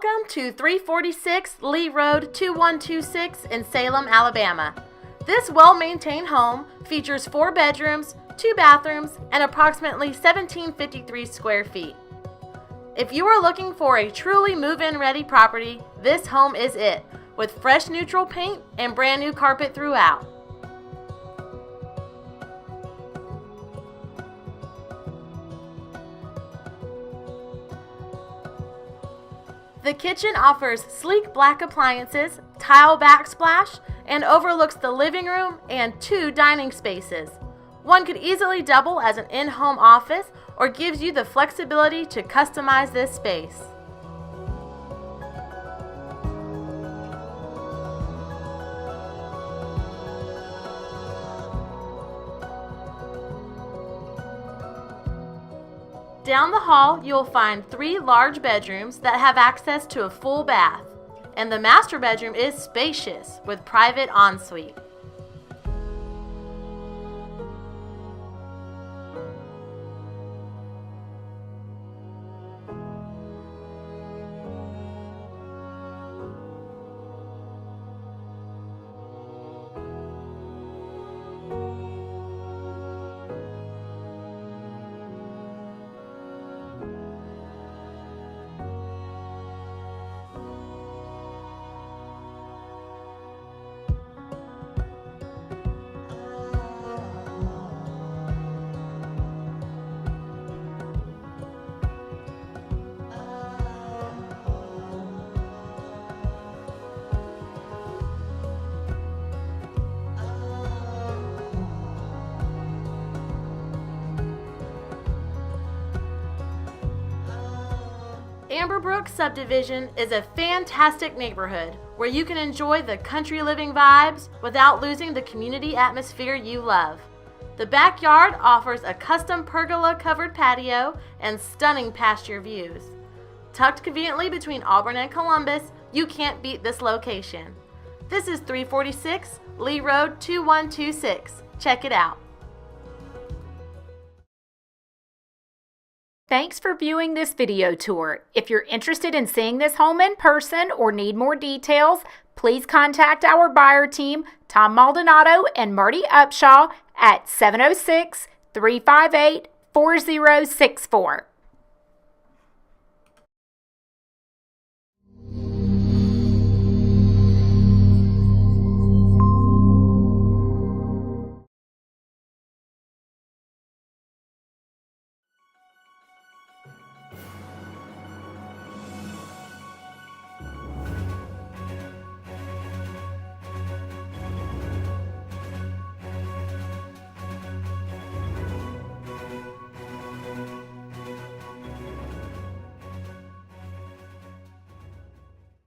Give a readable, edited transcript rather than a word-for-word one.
Welcome to 346 Lee Road 2126 in Salem, Alabama. This well-maintained home features 4 bedrooms, 2 bathrooms, and approximately 1,753 square feet. If you are looking for a truly move-in ready property, this home is it, with fresh neutral paint and brand new carpet throughout. The kitchen offers sleek black appliances, tile backsplash, and overlooks the living room and 2 dining spaces. One could easily double as an in-home office or gives you the flexibility to customize this space. Down the hall, you'll find 3 large bedrooms that have access to a full bath, and the master bedroom is spacious with private ensuite. Amberbrook subdivision is a fantastic neighborhood where you can enjoy the country living vibes without losing the community atmosphere you love. The backyard offers a custom pergola covered patio and stunning pasture views. Tucked conveniently between Auburn and Columbus, you can't beat this location. This is 346 Lee Road 2126. Check it out. Thanks for viewing this video tour. If you're interested in seeing this home in person or need more details, please contact our buyer team, Tom Maldonado and Marty Upshaw at 706-358-4064.